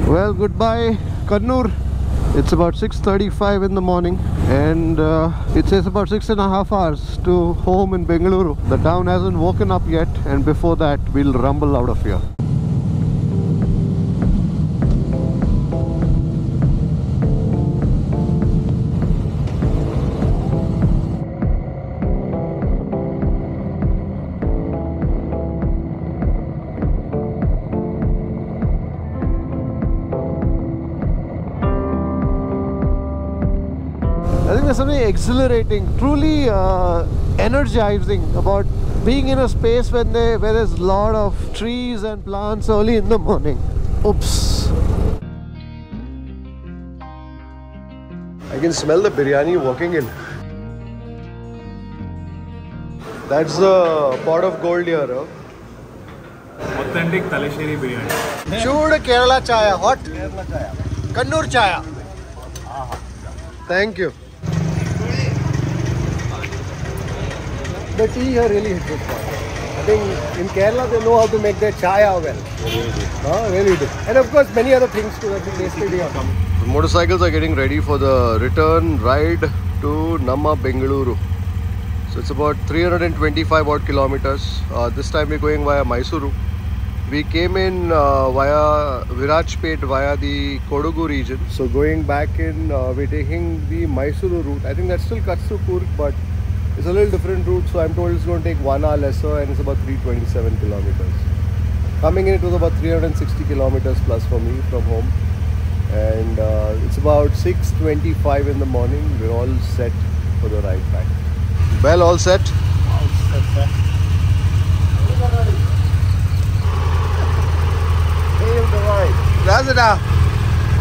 Well, goodbye Kannur. It's about 6:35 in the morning and it says about 6.5 hours to home in Bengaluru. The town hasn't woken up yet, and before that we'll rumble out of here. I think there's something exhilarating, truly energizing about being in a space where there's a lot of trees and plants early in the morning. Oops. I can smell the biryani walking in. That's the pot of gold here. Huh? Authentic Talasheri biryani. Chud Kerala chaya, hot Kerala chaya. Kannur chaya. Thank you. The tea here really hits it. I think in Kerala they know how to make their chaya well. Really do. And of course many other things too that we tasted here. The motorcycles are getting ready for the return ride to Namma Bengaluru. So it's about 325 odd kilometers. This time we're going via Mysuru. We came in via virajpet via the Kodagu region. So going back in, we're taking the Mysuru route. I think that still cuts through Coorg, but it's a little different route. So I'm told it's going to take 1 hour lesser, and it's about 327 kilometers. Coming in, it was about 360 kilometers plus for me from home. And it's about 6:25 in the morning. We're all set for the ride back. Well, all set? All set, sir. Razada.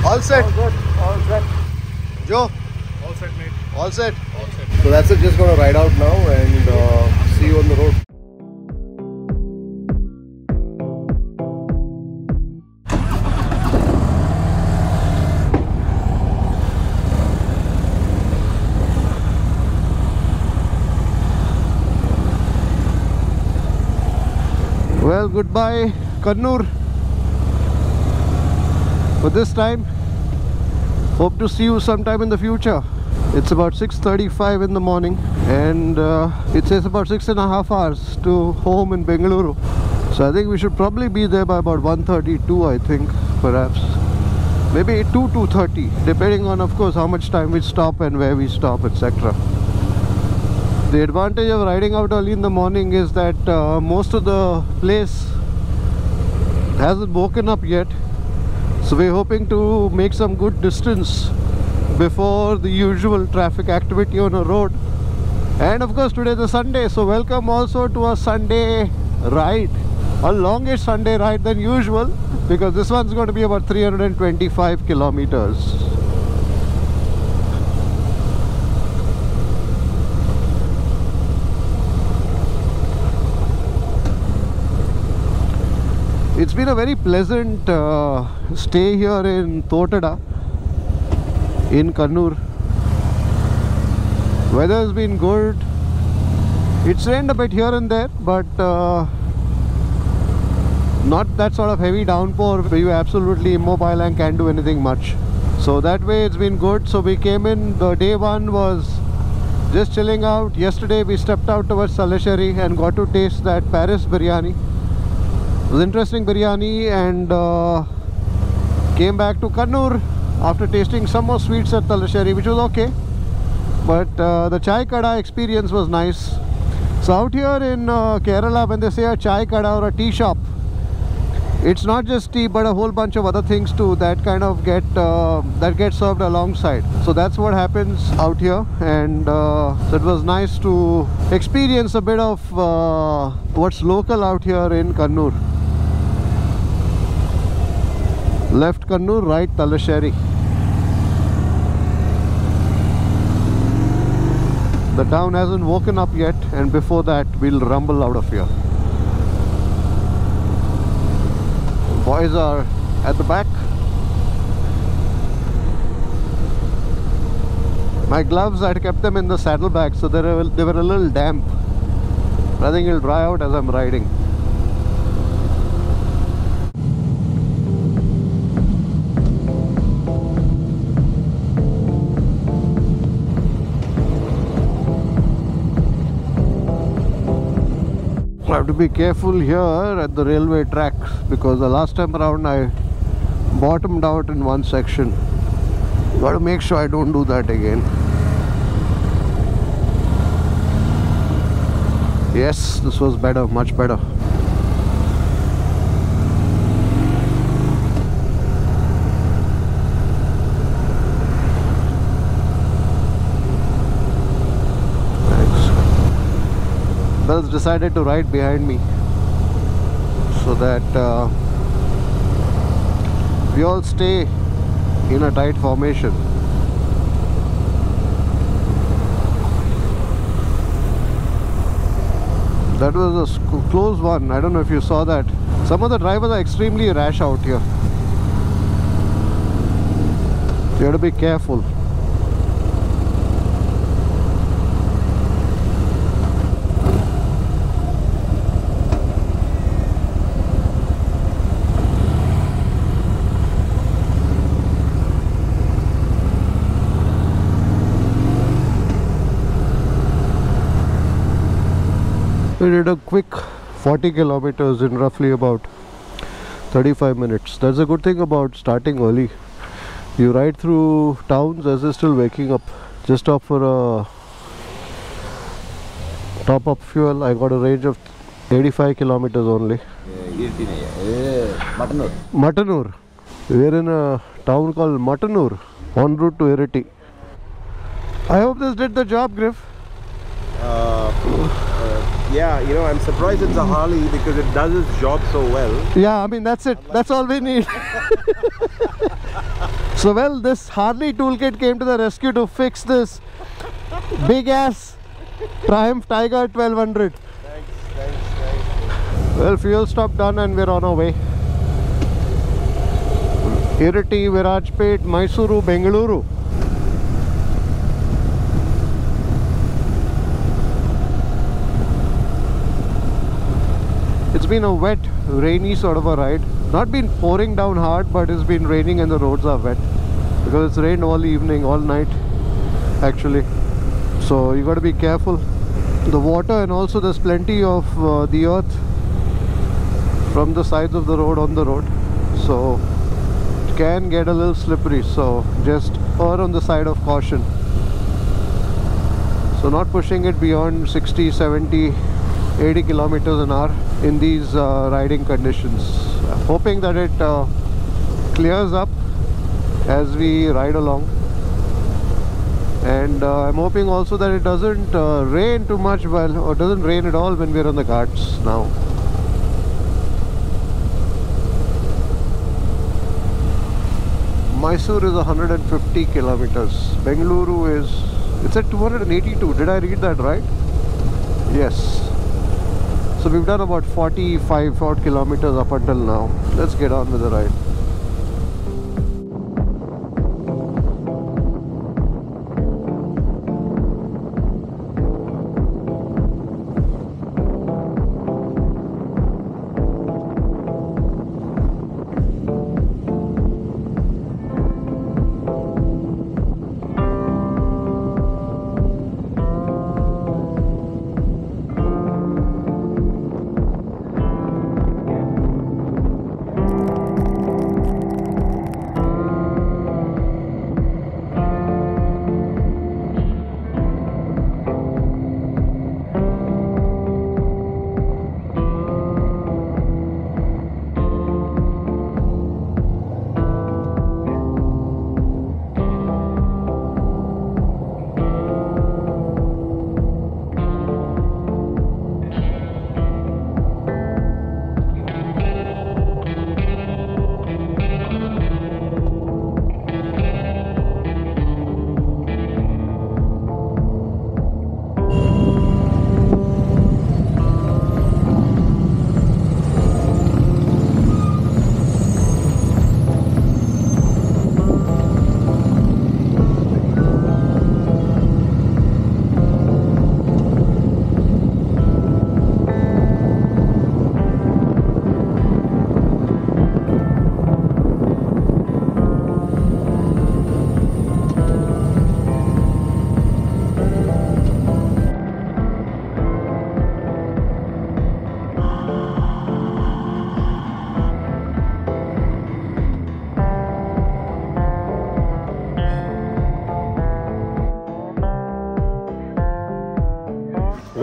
All set? All good. All set. Joe? All set, mate. All set? All set. So that's it. Just going to ride out now and see you on the road. Well, goodbye Kannur for this time. Hope to see you sometime in the future. It's about 6:35 in the morning and it says about 6.5 hours to home in Bengaluru. So I think we should probably be there by about 1:32, I think, perhaps. Maybe 2:30, depending on, of course, how much time we stop and where we stop, etc. The advantage of riding out early in the morning is that most of the place hasn't woken up yet. So we're hoping to make some good distance before the usual traffic activity on a road. And of course today is Sunday, so welcome also to a Sunday ride, a longish Sunday ride than usual, because this one's going to be about 325 kilometers. It's been a very pleasant stay here in Totada in Kannur. Weather has been good. It's rained a bit here and there, but not that sort of heavy downpour where you're absolutely immobile and can't do anything much. So that way it's been good. So we came in, the day one was just chilling out. Yesterday we stepped out towards Talasheri and got to taste that Paris biryani. It was interesting biryani, and came back to Kannur after tasting some more sweets at Talasheri, which was okay, but the chai kada experience was nice. So out here in Kerala, when they say a chai kada or a tea shop, it's not just tea but a whole bunch of other things too that kind of get served alongside. So that's what happens out here, and so it was nice to experience a bit of what's local out here in Kannur. Left Kannur, right Talasheri. The town hasn't woken up yet, and before that we'll rumble out of here. Boys are at the back. My gloves, I kept them in the saddlebag, so they were a little damp. I think it'll dry out as I'm riding. have to be careful here at the railway tracks because the last time around I bottomed out in one section. Got to make sure I don't do that again. Yes, this was better, much better. Bells decided to ride behind me so that we all stay in a tight formation. That was a close one. I don't know if you saw that. Some of the drivers are extremely rash out here. You have to be careful. We did a quick 40 kilometers in roughly about 35 minutes. That's a good thing about starting early. You ride through towns as they're still waking up. Just off for a top up fuel. I got a range of 85 kilometers only. Mattanur. We're in a town called Mattanur, en route to Iriti. I hope this did the job, Griff. Yeah, you know, I'm surprised it's a Harley because it does its job so well. Yeah, I mean, that's it. That's all we need. So, well, this Harley toolkit came to the rescue to fix this big ass Triumph Tiger 1200. Thanks. Well, fuel stop done and we're on our way. Iriti, Virajpet, Mysuru, Bengaluru. It's been a wet, rainy sort of a ride. Not been pouring down hard, but it's been raining and the roads are wet. Because it's rained all evening, all night actually. So you got to be careful. The water, and also there's plenty of the earth from the sides of the road on the road. So it can get a little slippery. So just err on the side of caution. So not pushing it beyond 60, 70, 80 kilometers an hour in these riding conditions. Hoping that it clears up as we ride along, and I'm hoping also that it doesn't rain too much, or doesn't rain at all when we're on the ghats now. Mysore is 150 kilometers. Bengaluru it's at 282. Did I read that right? Yes. So we've done about 45 odd kilometers up until now. Let's get on with the ride.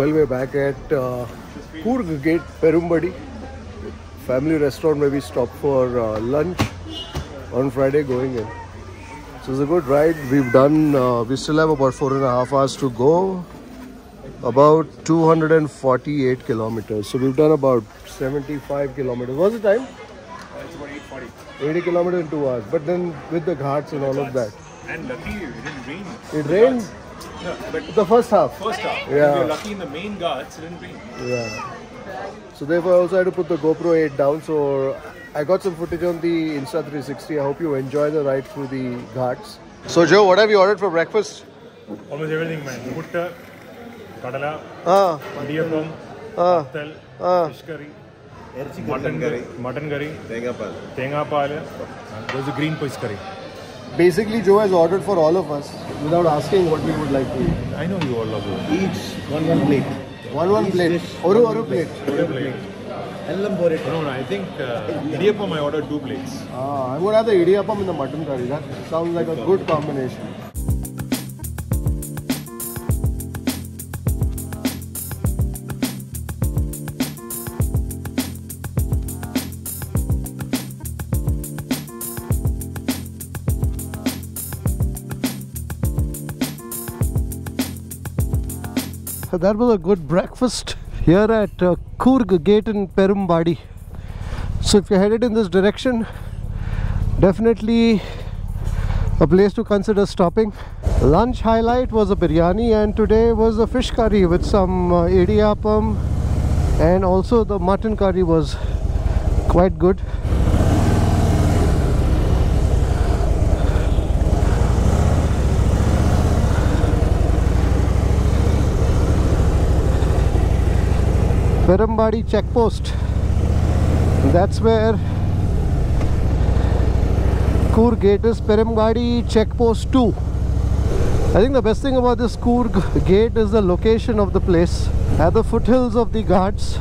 Well, we're back at Coorg Gate, Perumbadi. Family restaurant where we stopped for lunch on Friday going in. So it's a good ride. We've done, we still have about 4.5 hours to go. About 248 kilometers. So we've done about 75 kilometers. What's the time? It's about 8:40. 80 kilometers in 2 hours. But then with the ghats and all of that. And lucky it didn't rain. It rained No, but the first half. first half. Yeah. If you're lucky in the main ghats, it didn't rain. Yeah. So therefore I also had to put the GoPro 8 down. So I got some footage on the Insta 360. I hope you enjoy the ride through the ghats. So Joe, what have you ordered for breakfast? Almost everything, man. Putta, kadala, Ah, idiyappam, ah, vattal, ah. fish curry, Mutton curry. mutton curry, Bengaluru. tenga pal. There's a green fish curry. Basically Joe has ordered for all of us without asking what we would like to eat. I know you all love it. Each one plate. One plate. Oru plate. No, I think idiyappam I ordered 2 plates. Ah, I'm going to have the idiyappam in the mutton curry. That sounds like a good combination. That was a good breakfast here at Coorg Gate in Perumbadi. So if you're headed in this direction, definitely a place to consider stopping. Lunch highlight was a biryani, and today was a fish curry with some idiyappam, and also the mutton curry was quite good. Perumbadi checkpost, that's where Coorg Gate is. Perumbadi checkpost 2. I think the best thing about this Coorg Gate is the location of the place at the foothills of the ghats.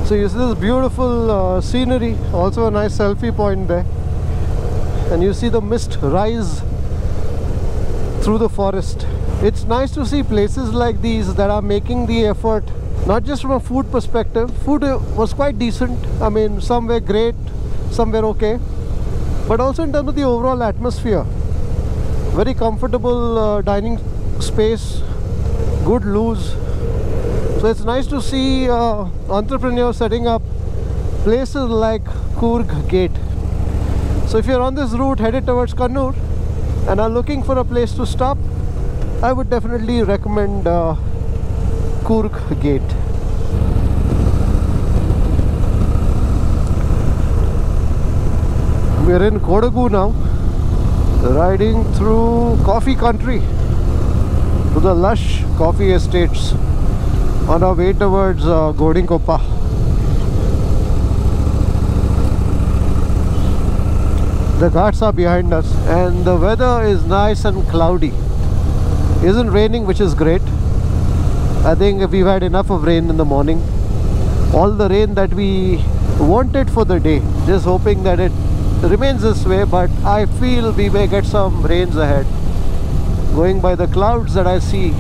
So you see this beautiful scenery, also a nice selfie point there, and you see the mist rise through the forest. It's nice to see places like these that are making the effort. Not just from a food perspective. Food was quite decent. I mean, some were great, some were okay. But also in terms of the overall atmosphere. Very comfortable dining space, good loose. So it's nice to see entrepreneurs setting up places like Coorg Gate. So if you're on this route headed towards Kannur and are looking for a place to stop, I would definitely recommend Coorg Gate. We're in Kodagu now, riding through coffee country to the lush coffee estates on our way towards Gonikoppal. The ghats are behind us and the weather is nice and cloudy. Isn't raining, which is great. I think we've had enough of rain in the morning. All the rain that we wanted for the day. Just hoping that it remains this way, but I feel we may get some rains ahead. Going by the clouds that I see.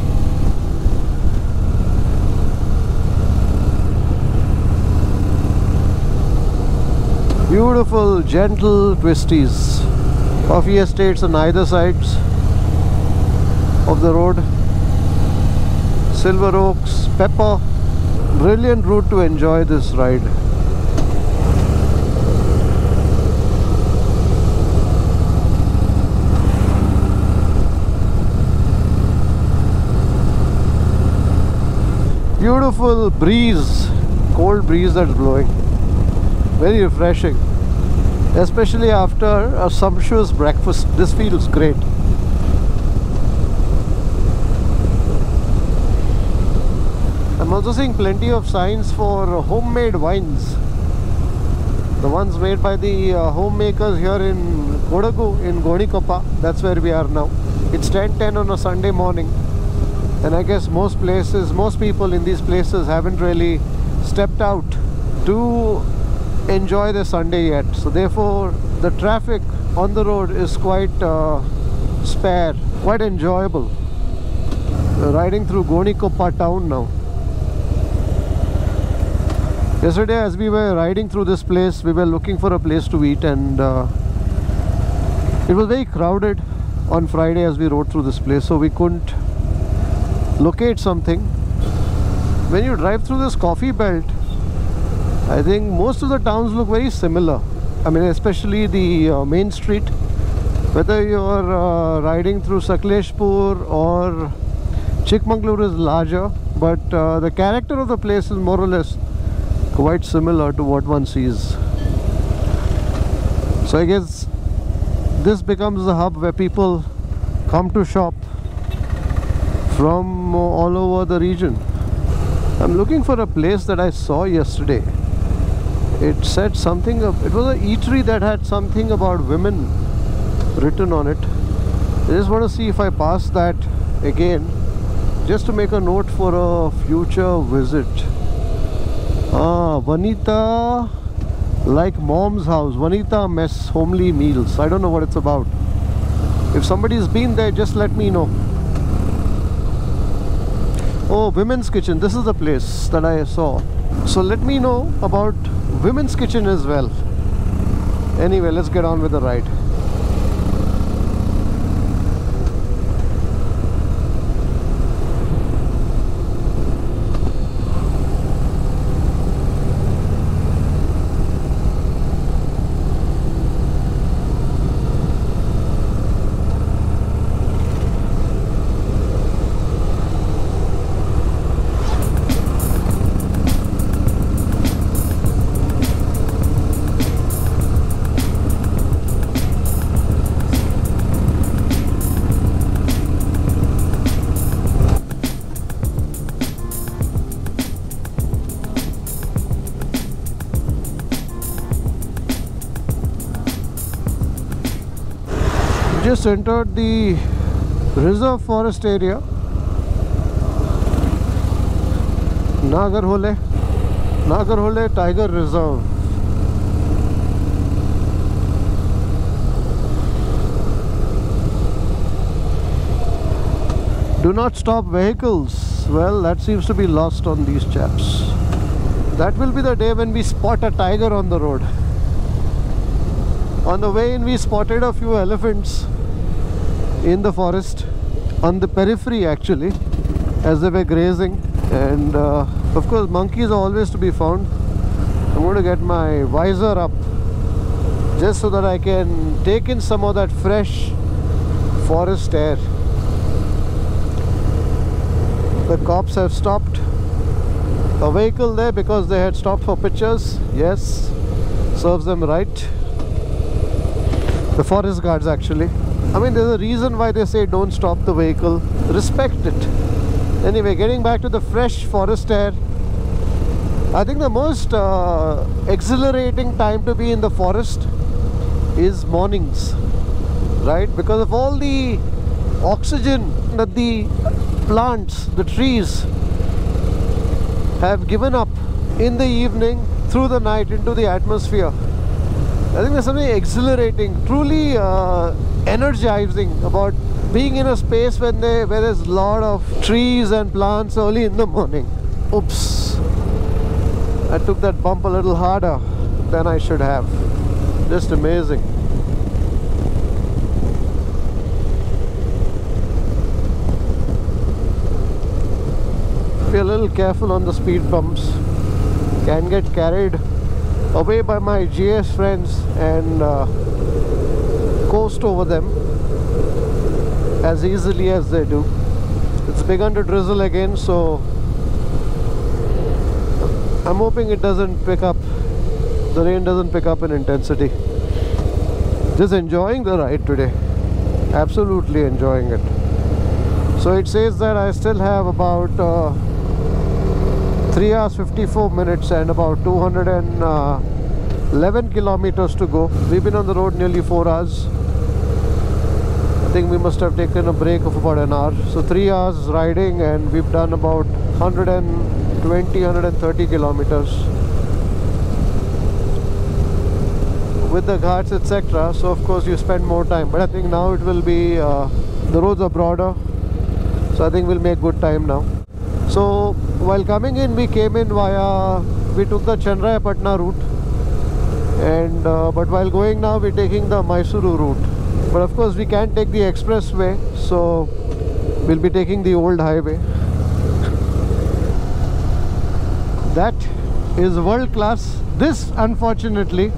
Beautiful, gentle twisties. Coffee estates on either sides of the road. Silver oaks, pepper. Brilliant route to enjoy this ride. Beautiful breeze, cold breeze that's blowing. Very refreshing, especially after a sumptuous breakfast. This feels great. I'm also seeing plenty of signs for homemade wines. The ones made by the homemakers here in Kodagu, in Gonikoppal. That's where we are now. It's 10:10 on a Sunday morning. And I guess most people in these places haven't really stepped out to enjoy the Sunday yet. So therefore, the traffic on the road is quite spare, quite enjoyable. We're riding through Gonikoppal town now. Yesterday as we were riding through this place, we were looking for a place to eat, and it was very crowded on Friday as we rode through this place, so we couldn't locate something. When you drive through this coffee belt, I think most of the towns look very similar. I mean, especially the main street. Whether you're riding through Sakleshpur or Chikmagalur is larger, but the character of the place is more or less quite similar to what one sees. So I guess this becomes the hub where people come to shop from all over the region. I'm looking for a place that I saw yesterday. It said something of, it was an eatery that had something about women written on it. I just want to see if I pass that again, just to make a note for a future visit. Vanita, like mom's house, Vanita Mess Homely Meals. I don't know what it's about. If somebody's been there, just let me know. Oh, women's kitchen. This is the place that I saw. So let me know about women's kitchen as well. Anyway, let's get on with the ride. Just entered the reserve forest area, Nagarhole Tiger Reserve. Do not stop vehicles. Well, that seems to be lost on these chaps. That will be the day when we spot a tiger on the road. On the way in, we spotted a few elephants in the forest, on the periphery actually, as they were grazing. And of course monkeys are always to be found. I'm going to get my visor up just so that I can take in some of that fresh forest air. The cops have stopped a vehicle there because they had stopped for pictures. Yes, serves them right. The forest guards actually. I mean, there's a reason why they say don't stop the vehicle. Respect it. Anyway, getting back to the fresh forest air. I think the most exhilarating time to be in the forest is mornings, right? Because of all the oxygen that the plants, the trees have given up in the evening, through the night, into the atmosphere. I think there's something exhilarating, truly energizing about being in a space where there's a lot of trees and plants early in the morning. Oops, I took that bump a little harder than I should have. Just amazing. Be a little careful on the speed bumps. Can get carried away by my GS friends and coast over them as easily as they do. It's begun to drizzle again, so I'm hoping it doesn't pick up, the rain doesn't pick up in intensity. Just enjoying the ride today, absolutely enjoying it. So it says that I still have about 3 hours 54 minutes and about 211 kilometers to go. We've been on the road nearly 4 hours. I think we must have taken a break of about an hour. So 3 hours riding, and we've done about 130 kilometers with the ghats, etc. So of course you spend more time, but I think now it will be the roads are broader, so I think we'll make good time now. So while coming in, we came in we took the Chennai-Patna route, and but while going now, we're taking the Mysuru route. But of course, we can't take the expressway, so we'll be taking the old highway. That is world class. This, unfortunately,